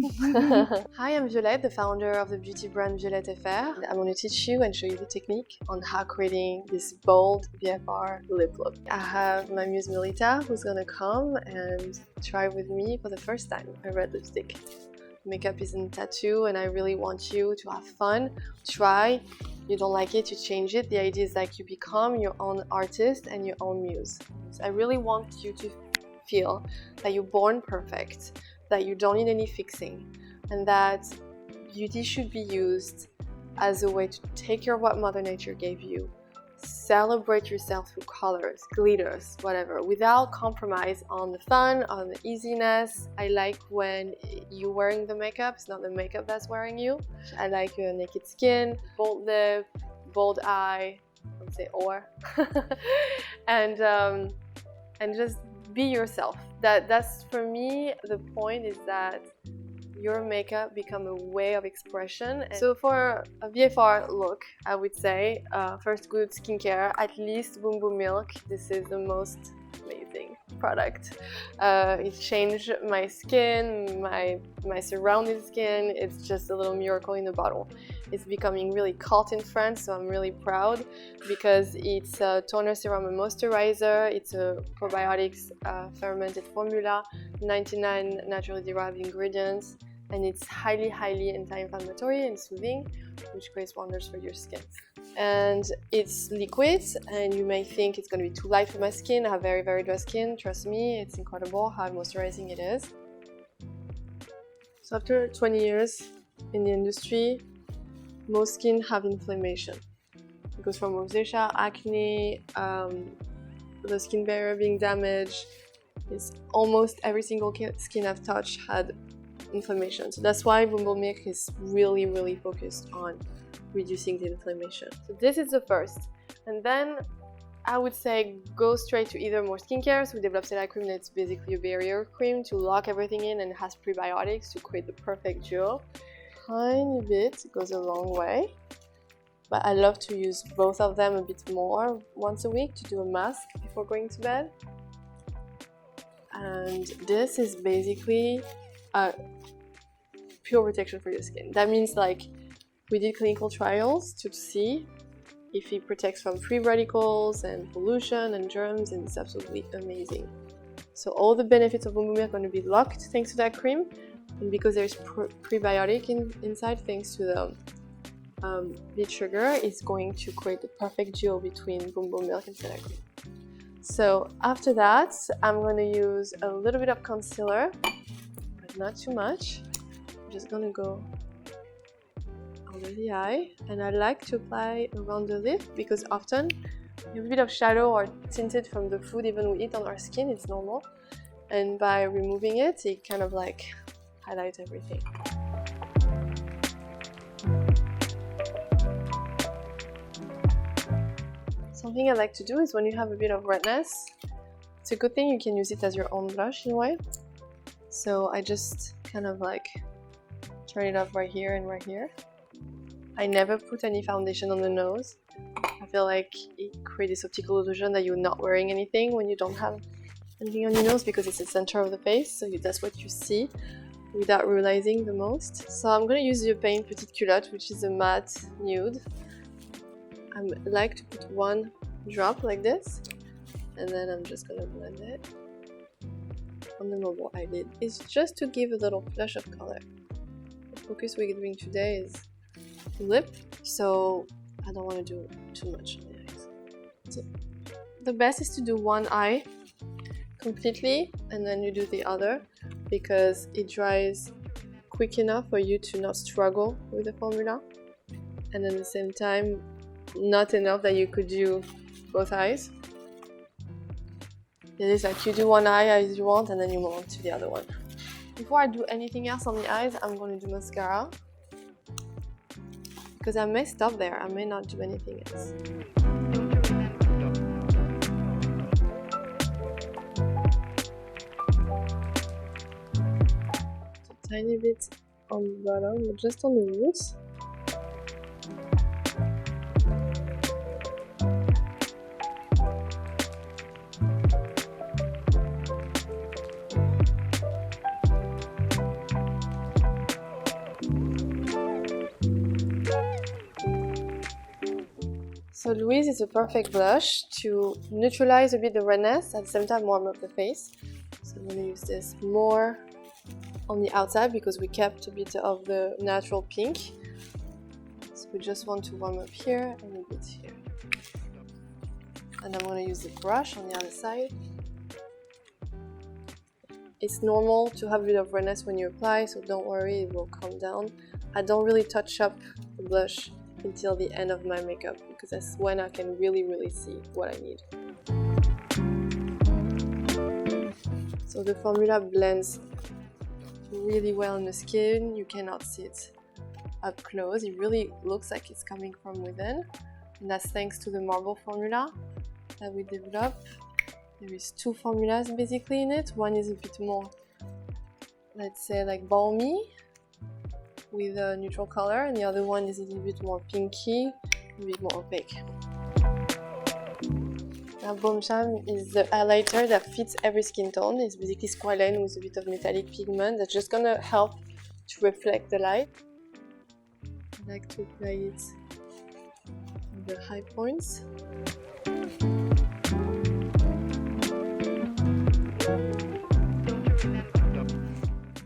Hi, I'm Violette, the founder of the beauty brand Violette FR. I'm going to teach you and show you the technique on how creating this bold VFR lip look. I have my muse Melita who's going to come and try with me for the first time a red lipstick. Makeup isn't a tattoo and I really want you to have fun, try. You don't like it, you change it. The idea is like you become your own artist and your own muse. So I really want you to feel that you're born perfect, that you don't need any fixing, and that beauty should be used as a way to take care of what Mother Nature gave you. Celebrate yourself through colors, glitters, whatever, without compromise on the fun, on the easiness. I like when you're wearing the makeup, it's not the makeup that's wearing you. I like your naked skin, bold lip, bold eye, I would say or, and just be yourself. That's for me, the point is that your makeup become a way of expression. And so for a VFR look, I would say first good skincare, at least Boum-Boum Milk. This is the most amazing product. It changed my skin, my surrounding skin. It's just a little miracle in a bottle. It's becoming really cult in France, so I'm really proud because it's a toner, serum, and moisturizer. It's a probiotics fermented formula, 99 naturally derived ingredients, and it's highly anti-inflammatory and soothing, which creates wonders for your skin. And it's liquid, and you may think it's going to be too light for my skin. I have very dry skin. Trust me, it's incredible how moisturizing it is. So after 20 years in the industry, most skin have inflammation. It goes from rosacea, acne, the skin barrier being damaged. It's almost every single skin I've touched had inflammation. So that's why Boum-Boum Milk is really focused on reducing the inflammation. So this is the first. And then I would say go straight to either more skincare. So we developed Eye Cream that's basically a barrier cream to lock everything in and it has prebiotics to create the perfect duo. Tiny bit goes a long way, but I love to use both of them a bit more once a week to do a mask before going to bed. And this is basically a pure protection for your skin. That means like we did clinical trials to see if it protects from free radicals and pollution and germs, and it's absolutely amazing. So all the benefits of Boum-Boum Milk are going to be locked thanks to that cream. And because there's prebiotic inside, thanks to the beet sugar, it's going to create the perfect duo between Boum-Boum Milk and Eye Cream. So after that, I'm going to use a little bit of concealer, but not too much. I'm just going to go under the eye, and I like to apply around the lip because often you have a bit of shadow or tinted from the food even we eat on our skin, it's normal. And by removing it, it kind of like highlight everything. Something I like to do is when you have a bit of redness, it's a good thing you can use it as your own blush in a way. So I just kind of like turn it off right here and right here. I never put any foundation on the nose. I feel like it creates this optical illusion that you're not wearing anything when you don't have anything on your nose because it's the center of the face, so that's what you see without realizing the most. So I'm going to use Yeux Eye Paint Petite Culotte, which is a matte nude. I like to put one drop like this, and then I'm just going to blend it on the mobile eyelid. It's just to give a little flush of color. The focus we're doing today is lip, so I don't want to do too much on the eyes. So the best is to do one eye completely, and then you do the other, because it dries quick enough for you to not struggle with the formula, and at the same time not enough that you could do both eyes. It is like you do one eye as you want and then you move on to the other one. Before I do anything else on the eyes, I'm going to do mascara because I may stop there, I may not do anything else. Tiny bit on the bottom, but just on the roots. So Louise is a perfect blush to neutralize a bit the redness, at the same time warm up the face. So I'm going to use this more on the outside because we kept a bit of the natural pink. So we just want to warm up here and a bit here. And I'm going to use the brush on the other side. It's normal to have a bit of redness when you apply, so don't worry, it will calm down. I don't really touch up the blush until the end of my makeup because that's when I can really see what I need. So the formula blends really well on the skin. You cannot see it up close. It really looks like it's coming from within, and that's thanks to the marble formula that we developed. There is two formulas basically in it. One is a bit more, let's say, like balmy with a neutral color, and the other one is a little bit more pinky, a bit more opaque. Now Boum-Boum is the highlighter that fits every skin tone. It's basically squalane with a bit of metallic pigment that's just gonna help to reflect the light. I like to apply it on the high points.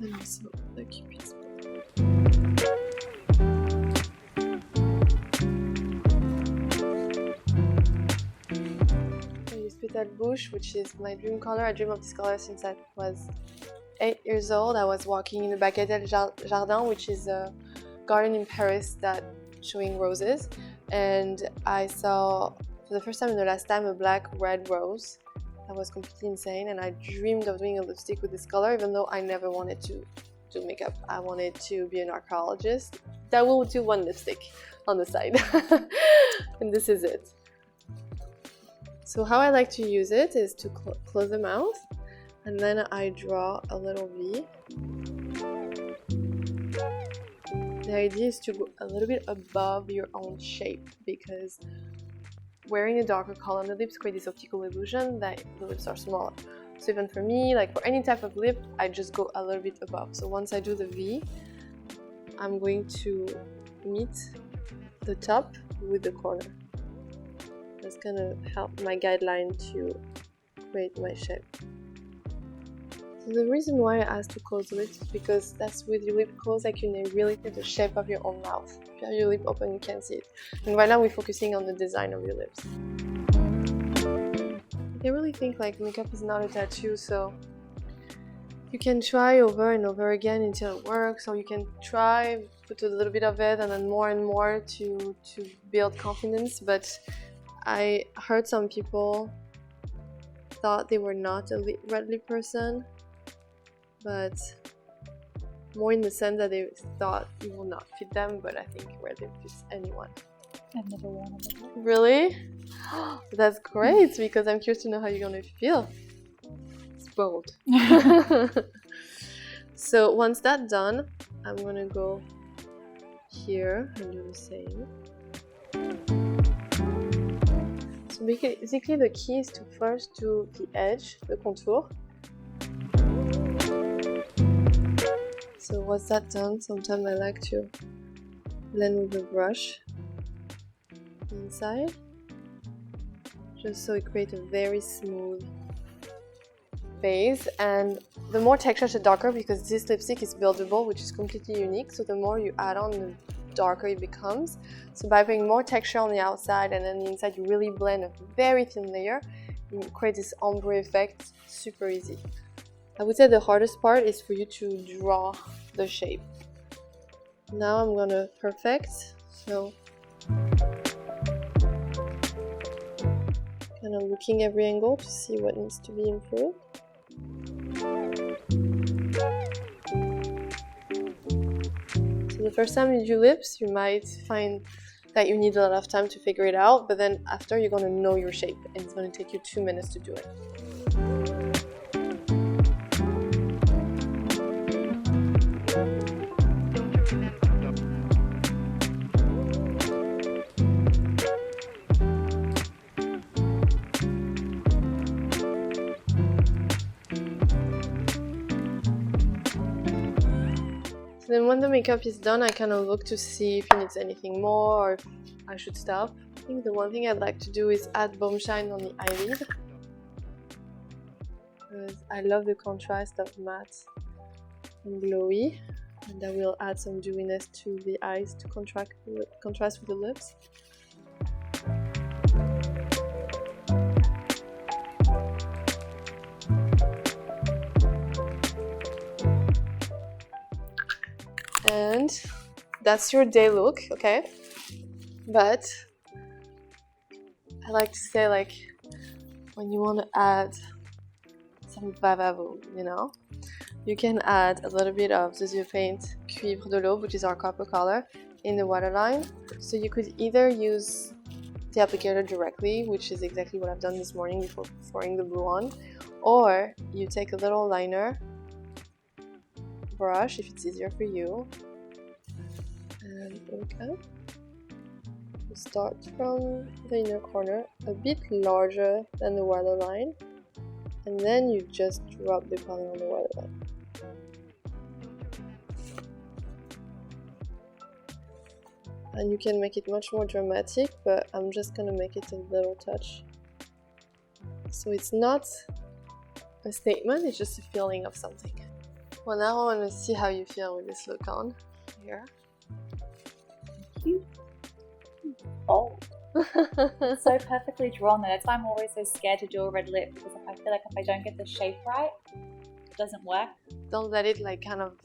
And also the cupid's bow. I use Petal Bouche, which is my dream color. I dream of this color since I was 8 years old. I was walking in the Bagatelle Jardin, which is a garden in Paris that showing roses, and I saw for the first time and the last time a black red rose. That was completely insane, and I dreamed of doing a lipstick with this color, even though I never wanted to do makeup. I wanted to be an archaeologist that will do one lipstick on the side. And this is it. So how I like to use it is to close the mouth, and then I draw a little V. The idea is to go a little bit above your own shape, because wearing a darker color on the lips creates this optical illusion that the lips are smaller. So even for me, like for any type of lip, I just go a little bit above. So once I do the V, I'm going to meet the top with the corner. That's gonna help my guideline to create my shape. So the reason why I asked to close the lips is because that's with your lip closed, like you can really see the shape of your own mouth. If you have your lip open, you can't see it. And right now we're focusing on the design of your lips. I really think like makeup is not a tattoo, so you can try over and over again until it works, or you can try, put a little bit of it and then more to build confidence. But I heard some people thought they were not a red lip person, but more in the sense that they thought it will not fit them, but I think red lip fits anyone. I've never worn it. Really? That's great, because I'm curious to know how you're gonna feel. It's bold. So once that's done, I'm gonna go here and do the same. So basically the key is to first do the edge, the contour. So once that's done, sometimes I like to blend with the brush inside, just so it creates a very smooth base. And the more texture, the darker, because this lipstick is buildable, which is completely unique. So the more you add on, the darker it becomes. So by putting more texture on the outside and then the inside, you really blend a very thin layer. You create this ombre effect super easy. I would say the hardest part is for you to draw the shape. Now I'm gonna perfect. So kind of looking every angle to see what needs to be improved. So the first time you do lips, you might find that you need a lot of time to figure it out, but then after you're gonna know your shape, and it's gonna take you 2 minutes to do it. Then when the makeup is done, I kind of look to see if it needs anything more or if I should stop. I think the one thing I'd like to do is add Baume Shine on the eyelid, because I love the contrast of matte and glowy, and that will add some dewiness to the eyes to contrast with the lips. And that's your day look, okay? But I like to say, like, when you want to add some vavavoom, you know, you can add a little bit of the Yeux Paint Cuivre de l'Aube, which is our copper color, in the waterline. So you could either use the applicator directly, which is exactly what I've done this morning before pouring the blue on, or you take a little liner brush if it's easier for you, and okay, you start from the inner corner a bit larger than the waterline, and then you just drop the color on the waterline. And you can make it much more dramatic, but I'm just gonna make it a little touch. So it's not a statement, it's just a feeling of something. Well, now I want to see how you feel with this look on. Here. Thank you. Oh. So perfectly drawn. That's why I'm always so scared to do a red lip, because I feel like if I don't get the shape right, it doesn't work. Don't let it like kind of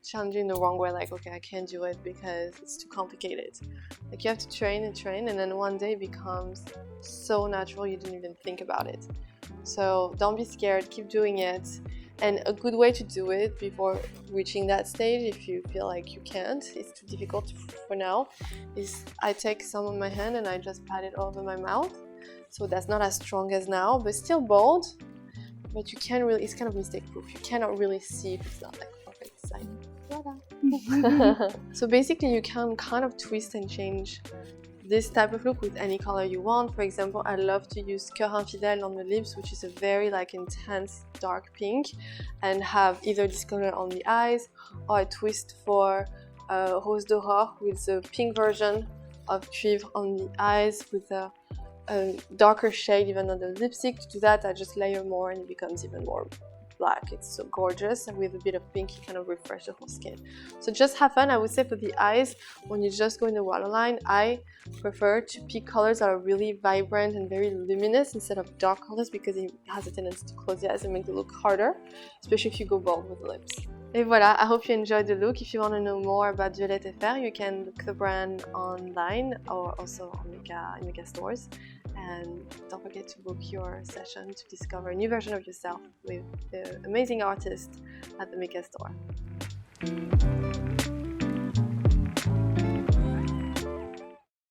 challenge you in the wrong way, like, okay, I can't do it because it's too complicated. Like, you have to train and train, and then one day it becomes so natural you didn't even think about it. So don't be scared, keep doing it. And a good way to do it before reaching that stage, if you feel like you can't, it's too difficult for now, is I take some on my hand and I just pat it over my mouth. So that's not as strong as now, but still bold. But you can't really, it's kind of mistake proof. You cannot really see if it's not like perfect design. So basically you can kind of twist and change this type of look with any color you want. For example, I love to use Cœur Infidèle on the lips, which is a very like intense dark pink, and have either this color on the eyes, or I twist for Rose d'Aurore with the pink version of Cuivre on the eyes with a darker shade even on the lipstick. To do that, I just layer more and it becomes even more black. It's so gorgeous, and with a bit of pink you kind of refresh the whole skin. So just have fun. I would say for the eyes, when you just go in the waterline, I prefer to pick colors that are really vibrant and very luminous instead of dark colors, because it has a tendency to close the eyes and make the look harder, especially if you go bold with the lips. Et voilà, I hope you enjoyed the look. If you want to know more about Violette FR, you can look the brand online or also on Mecca stores. And don't forget to book your session to discover a new version of yourself with the amazing artist at the Mecca store.